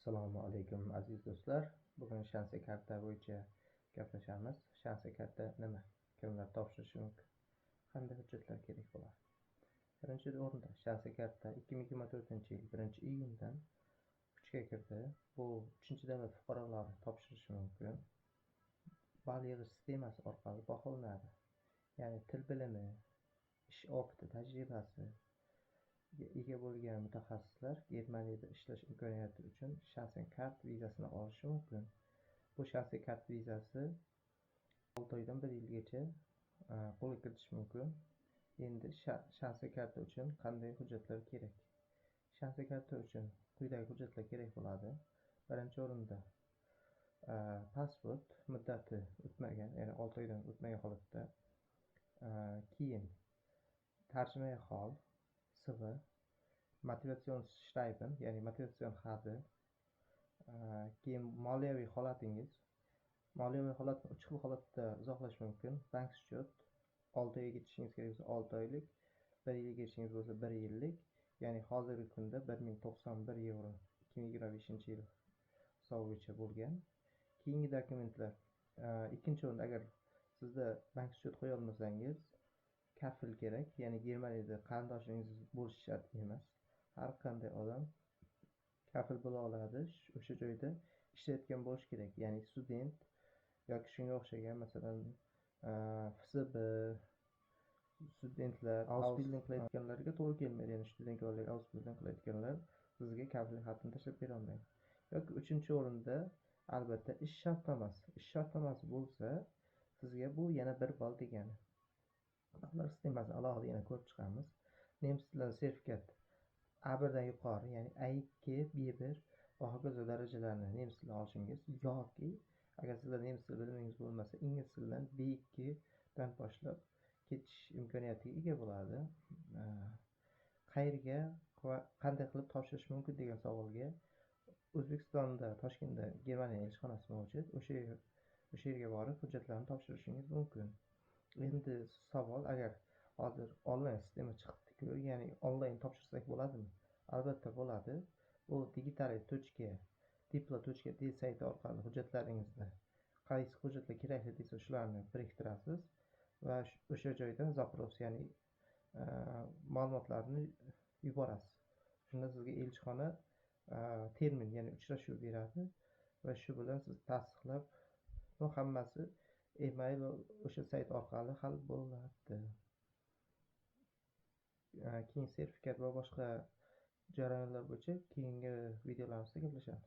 Assalomu alaykum aziz do'stlar. Bugun shaxsiy karta bo'yicha gaplashamiz. Shaxsiy karta nima? Kimlar topshirishi mumkin? Qanday hujjatlar kerak bo'ladi? Birinchi o'rinda shaxsiy karta 2024-yil 1-iyundan kuchga kirdi. Bu 3-davlat fuqarolari topshirishi mumkin. Ball yig'ish sistemasi orqali baholanadi. Ya'ni til bilimi, ish opiti, tajribasi ega bo'lgan mutaxassislar Germaniyada ishlash imkoniyati uchun shaxsiy kart vizasini olishi mumkin. Bu shaxsiy kart vizasi 6 oydan 1 yilgacha qo'lga kiritish mumkin. Endi shaxsiy karta uchun qanday hujjatlar kerak? Shaxsiy karta uchun quyidagi hujjatlar kerak bo'ladi. Birinchi o'rinda pasport muddati o'tmagan, ya'ni 6 oydan o'tmagan holatda. Keyin tarjimai hol, CV, motivatsion shtrayben, ya'ni motivatsion xati, keyin moliyaviy holatingiz. Moliyaviy holatni 3 xil holatda izohlash mumkin. Bank счет 6 oyga ketishingiz kerak bo'lsa 6 oylik, 1 yilga ketishingiz bo'lsa 1 yillik, ya'ni hozirgi kunda 1091 yevro 2025-yil hisobi bo'yicha bo'lgan. Keyingi dokumentlar, ikkinchi o'rinda agar sizda bank счет qo'ya olmasangiz, kafil kerak, ya'ni Germaniyada qarindoshingiz bo'lishi shart emas. Har qanday odam kafil bo'la oladi. O'sha joyda ishlayotgan bo'lishi kerak, ya'ni student yoki shunga o'xshagan, masalan, FSB studentlar ausbilding qilayotganlarga to'g'ri kelmaydi. Ya'ni studentlarga ausbilding qilayotganlar sizga kafillik xatini tashlab bera olmaydi. Yoki 3-o'rinda albatta ish shartnomasi. Ish shartnomasi bo'lsa, sizga bu yana 1 ball degani. Ballar sistemasini alohida yana ko'rib chiqamiz. Nemis tili sertifikat A1 dan yuqori, ya'ni A2, B1 va hokazo darajalarni nemis tilida olishingiz yoki agar sizda nemis tili bilimingiz bo'lmasa, ingliz tilidan B2 dan boshlab ketish imkoniyatiga ega bo'ladi. Qayerga va qanday qilib topshirish mumkin degan savolga, O'zbekistonda Toshkentda Germaniya elchixonasi mavjud. O'sha yerga borib hujjatlarni topshirishingiz mumkin. Endi savol, agar hozir onlayn sistema chiqdi-ku, ya'ni onlayn topshirsak bo'ladimi? Albatta bo'ladi. Bu digitale.diplo.d sayti orqali hujjatlaringizni, qaysi hujjatlar kerakli desa shularni biriktirasiz va o'sha joydan zapros, ya'ni ma'lumotlarni yuborasiz. Shunda sizga elchixona termin, ya'ni uchrashuv beradi va shu bilan siz tasdiqlab, bu hammasi email va o'sha sayt orqali hal bo'ladi. Keyin sertifikat va boshqa jarayonlar bo'yicha keyingi videolarimizda gaplashamiz.